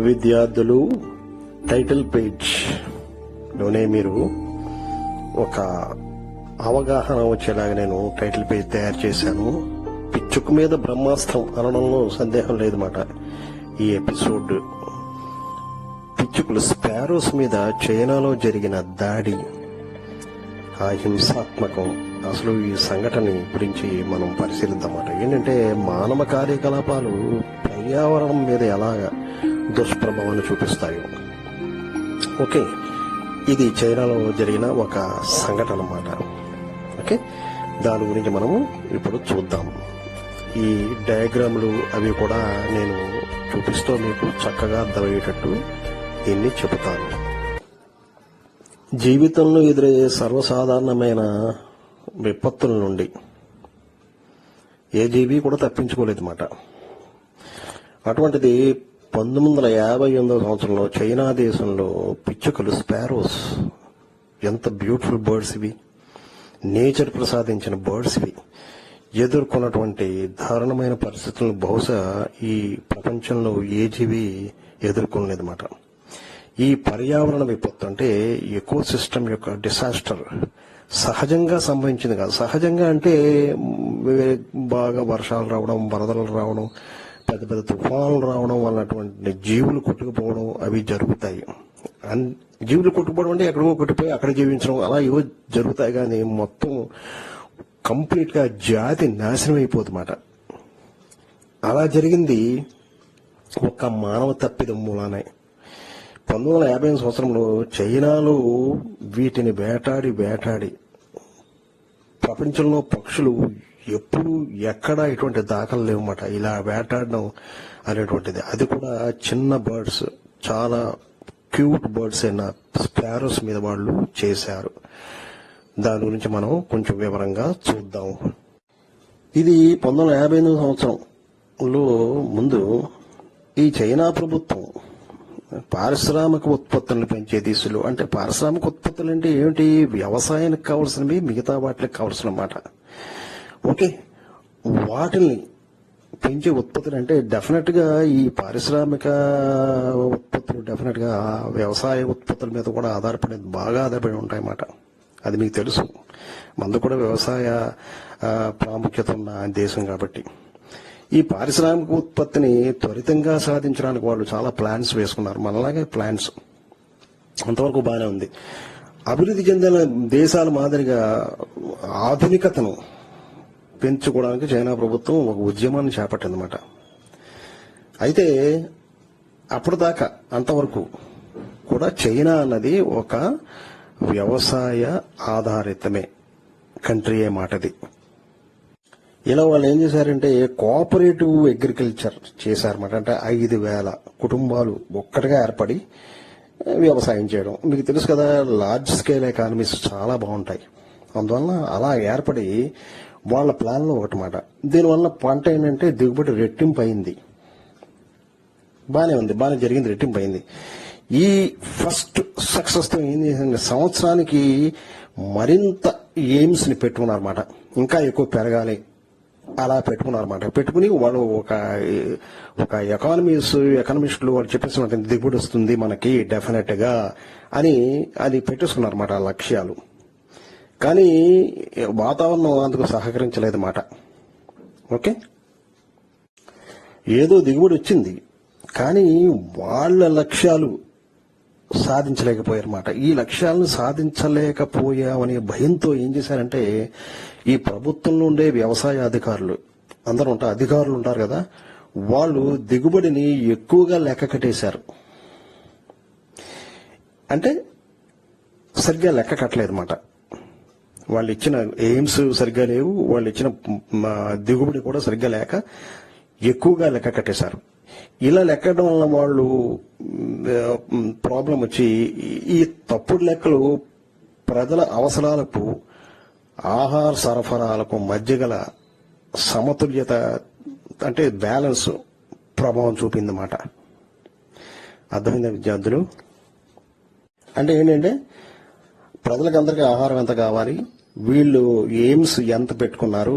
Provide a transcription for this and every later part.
విద్యార్థులు, title page లోనే మీరు ఒక అవగాహన వచ్చేలాగా నేను టైటిల్ పేజ్ తయారు చేశాను. పిచ్చుక మీద బ్రహ్మాస్త్రం అనడంలో సందేహం లేదన్నమాట. ఈ ఎపిసోడ్ పిచ్చుకలు స్పారోస్ మీద చైనాలో జరిగిన దాడి, ఆ హింసాత్మకం, అసలు ఈ సంఘటన గురించి మనం పరిశీలిద్దామన్నమాట. ఏంటంటే మానవ కార్యకలాపాలు పర్యావరణం మీద ఎలాగా దుష్ప్రభావాన్ని చూపిస్తాయి. ఓకే, ఇది చైనాలో జరిగిన ఒక సంఘటన అన్నమాట. ఓకే, దాని గురించి మనము ఇప్పుడు చూద్దాం. ఈ డయాగ్రామ్లు అవి కూడా నేను చూపిస్తూ మీకు చక్కగా అర్థమయ్యేటట్టు దీన్ని చెబుతాను. జీవితంలో ఎదురయ్యే సర్వసాధారణమైన విపత్తుల నుండి ఏ జీవి కూడా తప్పించుకోలేదన్నమాట. అటువంటిది 1958 సంవత్సరంలో చైనా దేశంలో పిచ్చుకలు, స్పారోస్, ఎంత బ్యూటిఫుల్ బర్డ్స్ ఇవి, నేచర్ ప్రసాదించిన బర్డ్స్ ఇవి, ఎదుర్కొన్నటువంటి దారుణమైన పరిస్థితులను బహుశా ఈ ప్రపంచంలో ఏ జీవి ఎదుర్కొనలేదన్నమాట. ఈ పర్యావరణ విపత్తు అంటే ఎకో సిస్టమ్ యొక్క డిసాస్టర్ సహజంగా సంభవించింది కాదు. సహజంగా అంటే బాగా వర్షాలు రావడం, వరదలు రావడం, పెద్ద పెద్ద తుఫానులు రావడం వల్ల జీవులు కొట్టుకుపోవడం అవి జరుగుతాయి. జీవులు కొట్టుకుపోవడం అంటే ఎక్కడికో కొట్టిపోయి అక్కడ జీవించడం అలా ఇవో జరుగుతాయి. కానీ మొత్తం కంప్లీట్ గా జాతి నాశనం అయిపోతుందన్నమాట. అలా జరిగింది ఒక మానవ తప్పిదం మూలానే. 1950 సంవత్సరంలో చైనాలో వీటిని వేటాడి ప్రపంచంలో పక్షులు ఎప్పుడు ఎక్కడా ఇటువంటి దాఖలు లేవన్నమాట. ఇలా వేటాడడం అనేటువంటిది, అది కూడా చిన్న బర్డ్స్, చాలా క్యూట్ బర్డ్స్ అయిన స్పారోస్ మీద వాళ్ళు చేశారు. దాని గురించి మనం కొంచెం వివరంగా చూద్దాం. ఇది 1958 సంవత్సరంలో ముందు ఈ చైనా ప్రభుత్వం పారిశ్రామిక ఉత్పత్తులను పెంచే దిశలో, అంటే పారిశ్రామిక ఉత్పత్తులు అంటే ఏమిటి, వ్యవసాయానికి కావాల్సినవి మిగతా వాటికి కావాల్సిన అన్నమాట. ఓకే, వాటిని పెంచే ఉత్పత్తులు అంటే డెఫినెట్ గా ఈ పారిశ్రామిక ఉత్పత్తులు డెఫినెట్ గా వ్యవసాయ ఉత్పత్తుల మీద కూడా బాగా ఆధారపడి ఉంటాయన్నమాట. అది మీకు తెలుసు. మనది కూడా వ్యవసాయ ప్రాముఖ్యత ఉన్న దేశం కాబట్టి ఈ పారిశ్రామిక ఉత్పత్తిని త్వరితంగా సాధించడానికి వాళ్ళు చాలా ప్లాన్స్ వేసుకున్నారు. మనలాగే ప్లాన్స్ అంతవరకు బాగానే ఉంది. అభివృద్ధి చెందిన దేశాల మాదిరిగా ఆధునికతను పెంచుకోవడానికి చైనా ప్రభుత్వం ఒక ఉద్యమాన్ని చేపట్టిందన్నమాట. అయితే అప్పటిదాకా అంతవరకు కూడా చైనా అన్నది ఒక వ్యవసాయ ఆధారితమే కంట్రీ మాటది. ఇలా వాళ్ళు ఏం చేశారంటే కోఆపరేటివ్ అగ్రికల్చర్ చేశారన్నమాట. అంటే 5,000 కుటుంబాలు ఒక్కటిగా ఏర్పడి వ్యవసాయం చేయడం. మీకు తెలుసు కదా, లార్జ్ స్కేల్ ఎకానమీస్ చాలా బాగుంటాయి. అందువల్ల అలా ఏర్పడి వాళ్ళ ప్లాన్లో ఒకటమాట. దీనివల్ల పంట ఏంటంటే దిగుబడి రెట్టింపు అయింది. బాగానే ఉంది, బాగానే జరిగింది, రెట్టింపు అయింది. ఈ ఫస్ట్ సక్సెస్ తో ఏం చేసింది, సంవత్సరానికి మరింత ఎయిమ్స్ ని పెట్టుకున్నారన్నమాట. ఇంకా ఎక్కువ పెరగాలి అలా పెట్టుకున్నారన్నమాట. పెట్టుకుని వాళ్ళు ఒక ఎకానమిస్టులు వాళ్ళు చెప్పేసినట్టు దిగుబడి వస్తుంది మనకి డెఫినెట్ గా అని అది పెట్టేసుకున్నారన్నమాట ఆ లక్ష్యాలు. కానీ వాతావరణం అందుకు సహకరించలేదన్నమాట. ఓకే, ఏదో దిగుబడి వచ్చింది కానీ వాళ్ళ లక్ష్యాలు సాధించలేకపోయారన్నమాట. ఈ లక్ష్యాలను సాధించలేకపోయామనే భయంతో ఏం చేశారంటే ఈ ప్రభుత్వంలో ఉండే వ్యవసాయ అధికారులు అధికారులు ఉంటారు కదా, వాళ్ళు దిగుబడిని ఎక్కువగా లెక్క కట్టేశారు. అంటే సరిగ్గా లెక్క కట్టలేదన్నమాట. వాళ్ళు ఇచ్చిన ఎయిమ్స్ సరిగ్గా లేవు, వాళ్ళు ఇచ్చిన దిగుబడి కూడా సరిగ్గా లేక ఎక్కువగా లెక్క కట్టేశారు. ఇలా లెక్కడం వల్ల వాళ్ళు ప్రాబ్లం వచ్చి ఈ తప్పుడు లెక్కలు ప్రజల అవసరాలకు, ఆహార సరఫరాలకు మధ్య గల సమతుల్యత అంటే బ్యాలెన్స్ ప్రభావం చూపిందన్నమాట. అర్థమైందా విద్యార్థులు? అంటే ఏంటంటే ప్రజలకు అందరికీ ఆహారం ఎంత కావాలి, వీళ్ళు ఎయిమ్స్ ఎంత పెట్టుకున్నారు,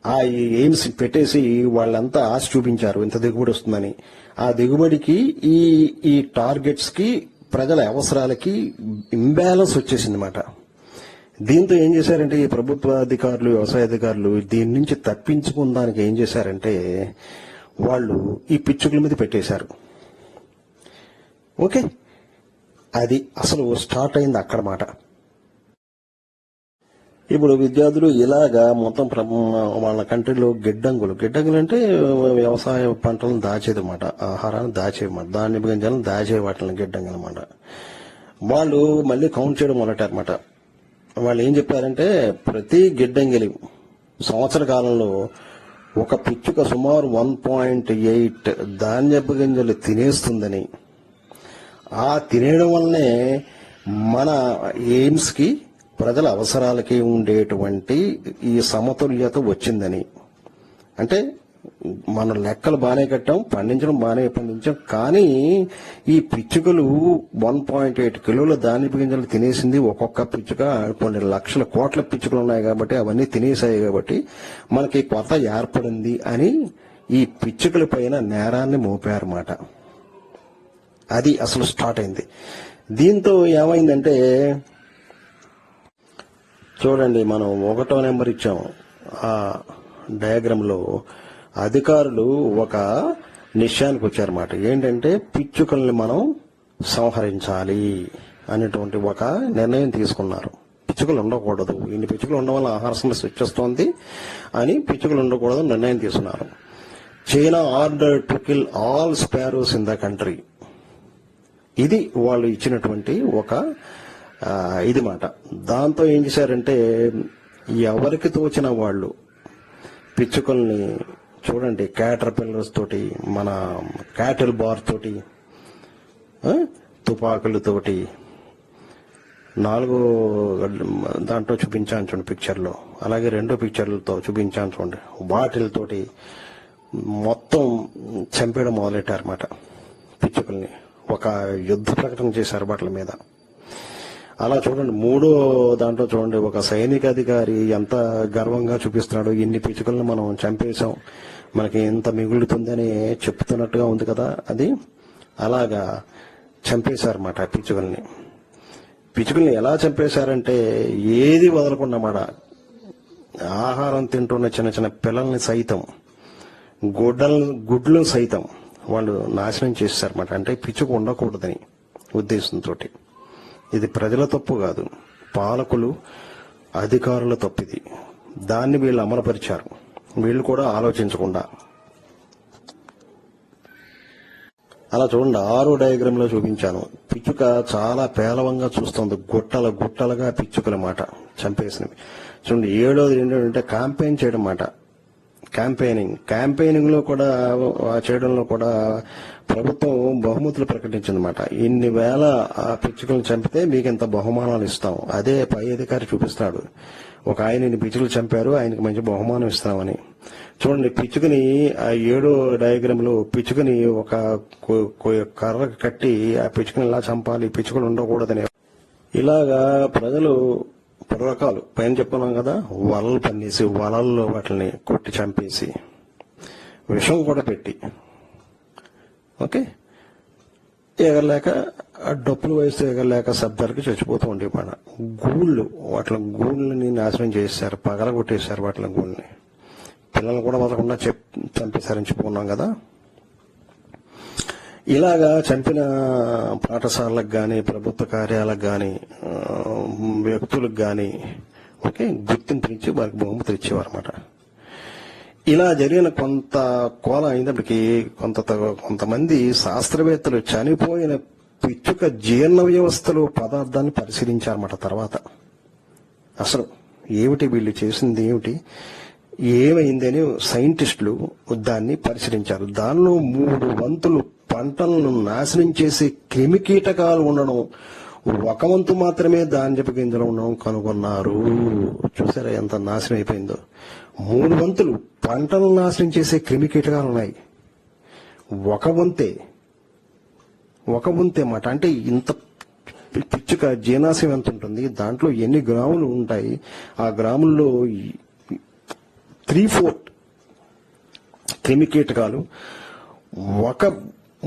ఆ ఎయిమ్స్ పెట్టేసి వాళ్ళంతా ఆశ చూపించారు ఇంత దిగుబడి వస్తుందని. ఆ దిగుబడికి ఈ టార్గెట్స్ కి ప్రజల అవసరాలకి ఇంబ్యాలెన్స్ వచ్చేసింది అన్నమాట. దీంతో ఏం చేశారంటే ఈ ప్రభుత్వ అధికారులు, వ్యవసాయ అధికారులు దీని నుంచి తప్పించుకోవడానికి ఏం చేశారంటే వాళ్ళు ఈ పిచ్చుకల మీద పెట్టేశారు. ఓకే, అది అసలు స్టార్ట్ అయింది అక్కడ మాట. ఇప్పుడు విద్యార్థులు ఇలాగా మొత్తం వాళ్ళ కంట్రీలో గిడ్డంగులు అంటే వ్యవసాయ పంటలను దాచేది అన్నమాట, ఆహారాన్ని దాచేయమాట, ధాన్య గింజలను దాచే వాటిని గిడ్డంగులు అన్నమాట. వాళ్ళు మళ్ళీ కౌంట్ చేయడం మొదలెట్టారన్నమాట. వాళ్ళు ఏం చెప్పారంటే ప్రతి గిడ్డంగిలి సంవత్సర కాలంలో ఒక పిచ్చుక సుమారు 1.8 ధాన్యపు గింజలు తినేస్తుందని, ఆ తినేయడం వల్లనే మన ఎయిమ్స్ కి, ప్రజల అవసరాలకి ఉండేటువంటి ఈ సమతుల్యత వచ్చిందని. అంటే మనం లెక్కలు బాగానే కట్టాం, పండించడం బాగానే పండించాం, కానీ ఈ పిచ్చుకలు 1.8 కిలోల ధాన్యపు గింజలు తినేసింది. ఒక్కొక్క పిచ్చుక కొన్ని లక్షల కోట్ల పిచ్చుకలు ఉన్నాయి కాబట్టి అవన్నీ తినేసాయి కాబట్టి మనకి కొత్త ఏర్పడింది అని ఈ పిచ్చుకల పైన నేరాన్ని మోపారన్నమాట. అది అసలు స్టార్ట్ అయింది. దీంతో ఏమైందంటే చూడండి, మనం 1వ నెంబర్ ఇచ్చాం. ఆ డయాగ్రామ్ లో అధికారులు ఒక నిశ్చయానికి వచ్చారన్నమాట. ఏంటంటే పిచ్చుకల్ని మనం సంహరించాలి అనేటువంటి ఒక నిర్ణయం తీసుకున్నారు. పిచ్చుకలు ఉండకూడదు, ఇన్ని పిచ్చుకలు ఉండడం వల్ల ఆహార సమస్య వచ్చేస్తోంది అని పిచ్చుకలు ఉండకూడదు నిర్ణయం తీసుకున్నారు. China order to kill all sparrows in the country. ఇది వాళ్ళు ఇచ్చినటువంటి ఒక ఇది మాట. దాంతో ఏం చేశారంటే ఎవరికి తోచిన వాళ్ళు పిచ్చుకల్ని చూడండి, క్యాటర్ పిల్లర్స్ తోటి, మన క్యాటిల్ బార్ తోటి, తుపాకులతోటి, 4 దాంట్లో చూపించాను చూడండి పిక్చర్లో, అలాగే 2 పిక్చర్లతో చూపించాను చూడండి, వాటిలతోటి మొత్తం చంపేయడం మొదలెట్టారన్నమాట. పిచ్చుకల్ని ఒక యుద్ధ ప్రకటన చేశారు వాటి మీద. అలా చూడండి 3వ దాంట్లో చూడండి, ఒక సైనిక అధికారి ఎంత గర్వంగా చూపిస్తున్నాడు, ఇన్ని పిచ్చుకలను మనం చంపేశాం, మనకి ఎంత మిగులుతుందని చెప్తున్నట్టుగా ఉంది కదా. అది అలాగా చంపేశారన్నమాట పిచ్చుకల్ని ఎలా చంపేశారంటే ఏది వదలకుండా ఆహారం తింటున్న చిన్న చిన్న పిల్లల్ని సైతం, గుడ్లను సైతం వాళ్ళు నాశనం చేశారన్నమాట. అంటే పిచ్చుక ఉండకూడదని ఉద్దేశంతో. ఇది ప్రజల తప్పు కాదు, పాలకులు, అధికారుల తప్పు ఇది. దాన్ని వీళ్ళు అమలుపరిచారు, వీళ్ళు కూడా ఆలోచించకుండా. అలా చూడండి, 6వ డయాగ్రామ్ లో చూపించాను. పిచ్చుక చాలా పేలవంగా చూస్తుంది, గుట్టలుగా పిచ్చుకల మాట చంపేసినవి. చూడండి 7వది ఏంటంటే క్యాంపెయిన్ చేయడం మాట. క్యాంపెయినింగ్ లో కూడా చేయడంలో కూడా ప్రభుత్వం బహుమతులు ప్రకటించిందన్నమాట. ఇన్ని వేల ఆ పిచ్చుకలను చంపితే మీకు ఇంత బహుమానాలు ఇస్తాం. అదే పై అధికారి చూపిస్తున్నాడు, ఒక ఆయన ఇన్ని పిచ్చుకలు చంపారు, ఆయనకి మంచి బహుమానం ఇస్తామని. చూడండి పిచ్చుకని ఆ 7వ డయాగ్రామ్ లో పిచ్చుకని ఒక కర్ర కట్టి ఆ పిచ్చుకని ఎలా చంపాలి, పిచ్చుకలు ఉండకూడదని ఇలాగా ప్రజలు రకాలు పైన చెప్పుకున్నాం కదా, వలలు పన్నేసి వలల్లో వాటిని కొట్టి చంపేసి విషం కూడా పెట్టి, ఓకే, ఎగరలేక డప్పులు వయసు ఎగరలేక శబ్దాలకి చచ్చిపోతూ ఉండే మన వాటి గూళ్ళని నాశనం చేశారు, పగలగొట్టేశారు వాటి గూళ్ళని. పిల్లలు కూడా వదలకుండా చంపేశారని చెప్పుకున్నాం కదా. ఇలాగా చంపిన పాఠశాలకు కానీ, ప్రభుత్వ కార్యాలకు కానీ, వ్యక్తులకు కానీ ఓకే గుర్తింపునిచ్చి వారికి బహుమతులు ఇచ్చేవారు అన్నమాట. ఇలా జరిగిన కొంత కోల అయినప్పటికీ కొంతమంది శాస్త్రవేత్తలు చనిపోయిన పిచ్చుక జీర్ణ వ్యవస్థలో పదార్థాన్ని పరిశీలించారన్నమాట. తర్వాత అసలు ఏమిటి వీళ్ళు చేసింది ఏమిటి, ఏమైందని సైంటిస్టులు దాన్ని పరిశీలించారు. దానిలో 3 వంతులు పంటలను నాశనం చేసే క్రిమికీటకాలు ఉండడం, 1 వంతు మాత్రమే ధాన్యపు గింజలు ఉండడం కనుగొన్నారు. చూసారా ఎంత నాశనం అయిపోయిందో. 3 వంతులు పంటలను నాశనం చేసే క్రిమికీటకాలు ఉన్నాయి, 1 వంతే మాట. అంటే ఇంత పిచ్చుక జీర్ణాశయం ఎంత ఉంటుంది, దాంట్లో ఎన్ని గ్రాములు ఉంటాయి, ఆ గ్రాముల్లో 3/4 క్రిమికీటకాలు, 1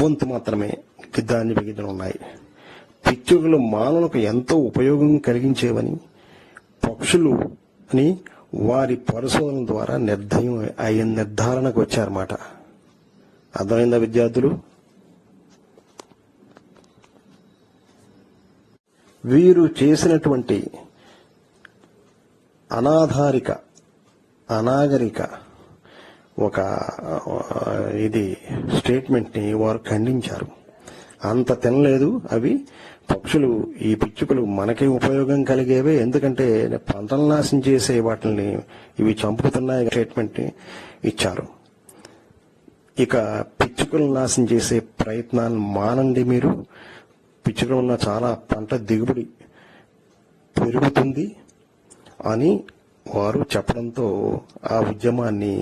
వంతు మాత్రమే ధాన్యపు గింజలు ఉన్నాయి. పిచ్చుకలు మానవులకు ఎంతో ఉపయోగం కలిగించేవని పక్షులు అని వారి పరిశోధన ద్వారా నిర్ధారణకు వచ్చారన్నమాట. అర్థమైందా విద్యార్థులు? వీరు చేసినటువంటి అనాగరిక ఒక స్టేట్మెంట్ ని వారు ఖండించారు. అంత తినలేదు అవి పక్షులు, ఈ పిచ్చుకలు మనకి ఉపయోగం కలిగేవే, ఎందుకంటే పంటలు నాశనం చేసే వాటిని ఇవి చంపుతున్నాయి స్టేట్మెంట్ ని ఇచ్చారు. ఇక పిచ్చుకలు నాశనం చేసే ప్రయత్నాలు మానండి మీరు. పిచ్చుకలు ఉన్న చాలా పంట దిగుబడి పెరుగుతుంది అని వారు చెప్పడంతో ఆ ఉద్యమాన్ని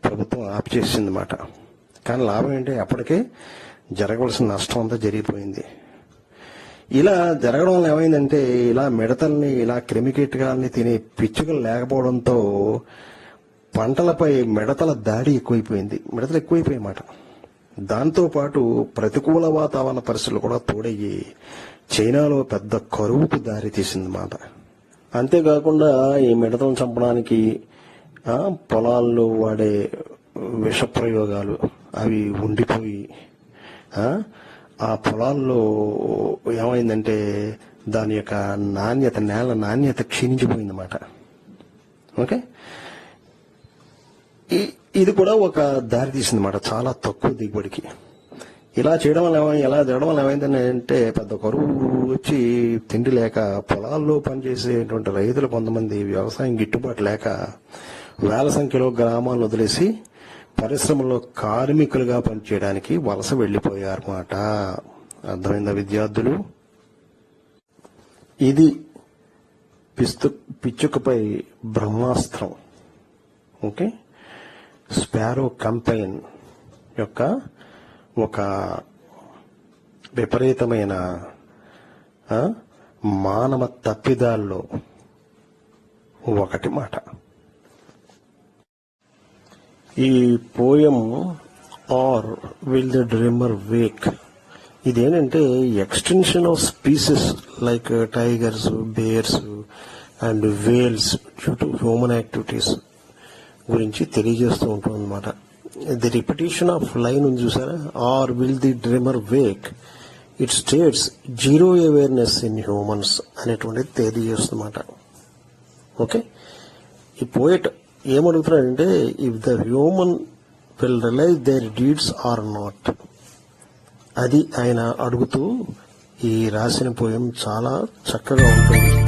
ప్రభుత్వం ఆపిచేసిందన్నమాట. కానీ లాభం ఏంటి, అప్పటికే జరగవలసిన నష్టం అంతా జరిగిపోయింది. ఇలా జరగడం వల్ల ఏమైందంటే, ఇలా మిడతల్ని, ఇలా క్రిమికీటకాలని తినే పిచ్చుకలు లేకపోవడంతో పంటలపై మిడతల దాడి ఎక్కువైపోయింది. మిడతలు ఎక్కువైపోయాయన్నమాట. దాంతోపాటు ప్రతికూల వాతావరణ పరిస్థితులు కూడా తోడయ్యి చైనాలో పెద్ద కరువుకు దారి తీసిందన్నమాట. అంతేకాకుండా ఈ మిడతలను చంపడానికి పొలాల్లో వాడే విష ప్రయోగాలు అవి ఉండిపోయి ఆ పొలాల్లో ఏమైందంటే దాని యొక్క నాణ్యత, నేల నాణ్యత క్షీణించిపోయిందన్నమాట. ఓకే, ఇది కూడా ఒక దారి తీసిందన్నమాట చాలా తక్కువ దిగుబడికి. ఇలా జరగడం వల్ల ఏమైందని అంటే పెద్ద కరువు వచ్చి తిండి లేక పొలాల్లో పనిచేసేటువంటి రైతులు కొంతమంది వ్యవసాయం గిట్టుబాటు లేక వేల సంఖ్యలో గ్రామాలను వదిలేసి పరిశ్రమలో కార్మికులుగా పనిచేయడానికి వలస వెళ్లిపోయారన్నమాట. అర్థమైందా విద్యార్థులు? ఇది పిచ్చుకపై బ్రహ్మాస్త్రం. ఓకే, స్పారో కంపెయిన్ యొక్క ఒక విపరీతమైన మానవ తప్పిదాల్లో ఒకటి మాట. ఈ poem or will the dreamer wake ఇదేంటంటే extension of species like tigers, bears and whales due to human activities గురించి తెలియజేస్తూ ఉంటుంది అనమాట. ది రిపిటేషన్ ఆఫ్ లైన్ ఉంది చూసారా, or will the dreamer wake, it states zero awareness in humans అనేటువంటిది తెలియజేస్తుందన్నమాట. Okay, ఈ పోయట్ ఏమడుగుతున్నాడంటే, if the human will realise their deeds or not, అది ఆయన అడుగుతూ ఈ రాసిన పోయం చాలా చక్కగా ఉంటుంది.